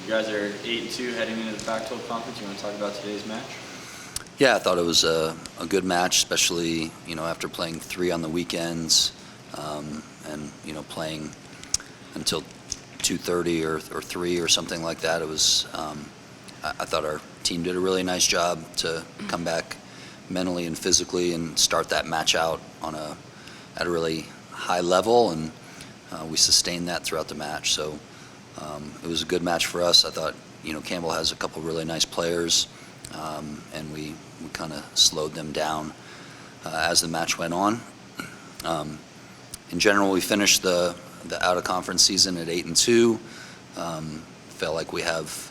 You guys are 8-2 heading into the Pac-12 conference. You want to talk about today's match? Yeah, I thought it was a good match, especially after playing 3 on the weekends, and playing until 2:30 or 3 or something like that. It was I thought our team did a really nice job to come back mentally and physically and start that match out at a really high level, and we sustained that throughout the match. So it was a good match for us. I thought Campbell has a couple really nice players, and we kind of slowed them down as the match went on. In general, we finished the out-of-conference season at 8-2. Felt like we have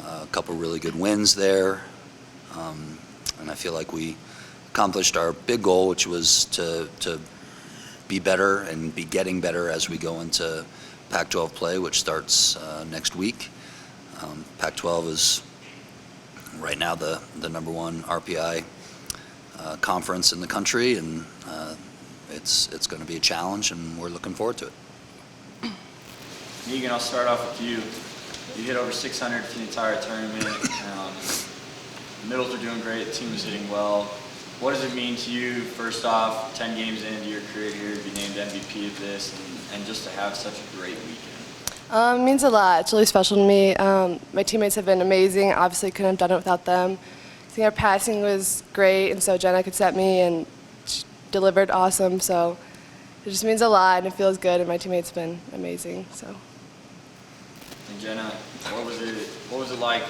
a couple really good wins there, and I feel like we accomplished our big goal, which was to be better and be getting better as we go into Pac-12 play, which starts next week. Pac-12 is right now the #1 RPI conference in the country, and it's going to be a challenge, and we're looking forward to it. Megan, I'll start off with you. You hit over 600 for the entire tournament. Middles are doing great. The team is hitting well. What does it mean to you, first off, 10 games into your career here, to be named MVP of this, and just to have such a great weekend? It means a lot. It's really special to me. My teammates have been amazing. Obviously, couldn't have done it without them. I think our passing was great, and so Jenna could set me, and she delivered awesome. So it just means a lot, and it feels good, and my teammates have been amazing. So. And Jenna, what was it like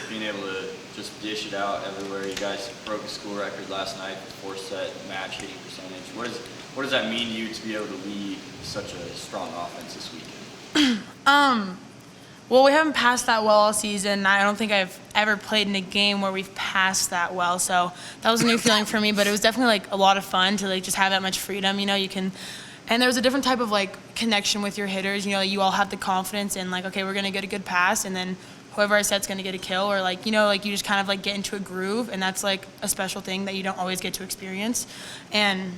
being able to just dish it out everywhere? You guys broke a school record last night for 4-set match hitting percentage. What does that mean to you to be able to lead such a strong offense this weekend? Well, we haven't passed that well all season. I don't think I've ever played in a game where we've passed that well. So that was a new feeling for me, but it was definitely a lot of fun to just have that much freedom. You can. And there was a different type of connection with your hitters. You all have the confidence in okay, we're gonna get a good pass, and then whoever I set's gonna get a kill, or you just kind of get into a groove, and that's a special thing that you don't always get to experience. And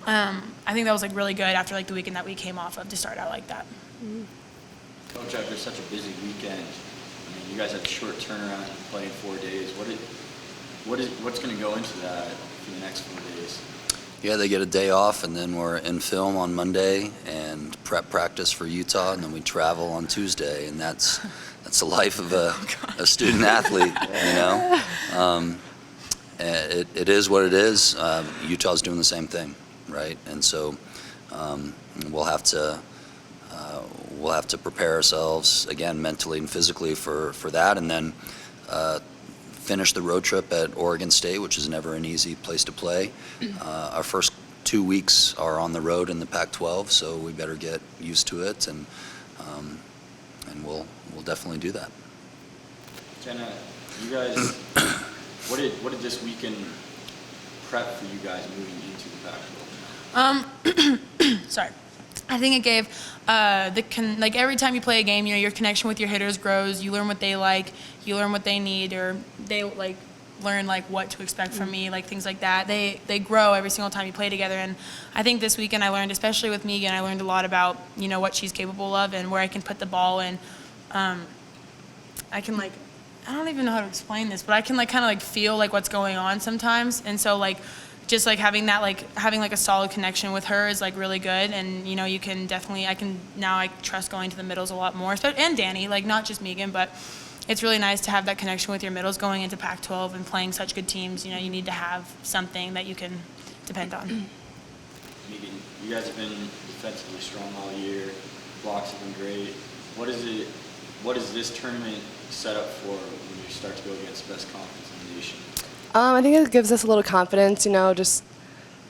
I think that was really good after the weekend that we came off of to start out like that. Mm-hmm. Coach, after such a busy weekend, you guys had a short turnaround and playing 4 days. What's gonna go into that for the next 4 days? Yeah, they get a day off, and then we're in film on Monday and practice for Utah, and then we travel on Tuesday, and that's the life of a student athlete. It is what it is. Utah's doing the same thing, right? And so we'll have to prepare ourselves again mentally and physically for that, and then finish the road trip at Oregon State, which is never an easy place to play. Our first 2 weeks are on the road in the Pac-12, so we better get used to it, and we'll definitely do that. Jenna, you guys, what did this weekend prep for you guys moving into the Pac-12? Sorry. I think it gave every time you play a game, your connection with your hitters grows. You learn what they like, you learn what they need, or they learn what to expect from me, things like that. They grow every single time you play together. And I think this weekend I learned, especially with Megan, I learned a lot about what she's capable of and where I can put the ball in. I can I don't even know how to explain this, but I can kind of feel what's going on sometimes, and so just having that having a solid connection with her is really good. And you can definitely I trust going to the middles a lot more, and Danny, not just Megan, but it's really nice to have that connection with your middles going into Pac-12 and playing such good teams. You need to have something that you can depend on. Megan, you guys have been defensively strong all year. Blocks have been great. What is this tournament set up for when you start to go against the best conference in the nation? I think it gives us a little confidence, just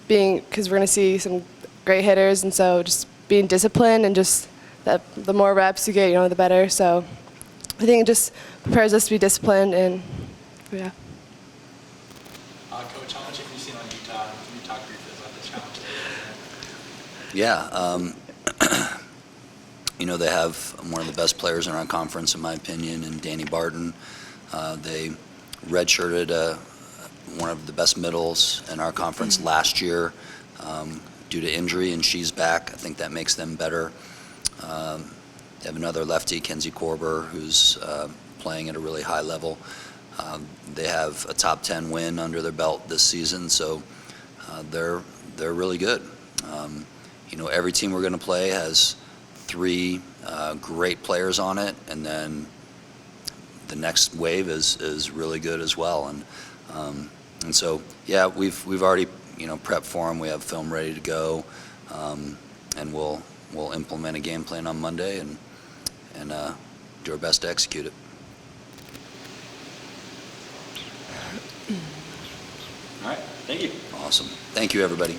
because we're going to see some great hitters, and so just being disciplined and just that the more reps you get, the better. So I think it just prepares us to be disciplined, and yeah. Coach, how much have you seen on Utah? Can you talk briefly about this challenge today? Yeah. They have one of the best players in our conference, in my opinion, and Danny Barton. They redshirted one of the best middles in our conference last year due to injury, and she's back. I think that makes them better. They have another lefty, Kenzie Korber, who's playing at a really high level. They have a top 10 win under their belt this season, so they're really good. Every team we're going to play has 3 great players on it, and then the next wave is really good as well. And so, yeah, we've already prepped for them. We have film ready to go, and we'll implement a game plan on Monday and do our best to execute it. All right, thank you. Awesome. Thank you, everybody.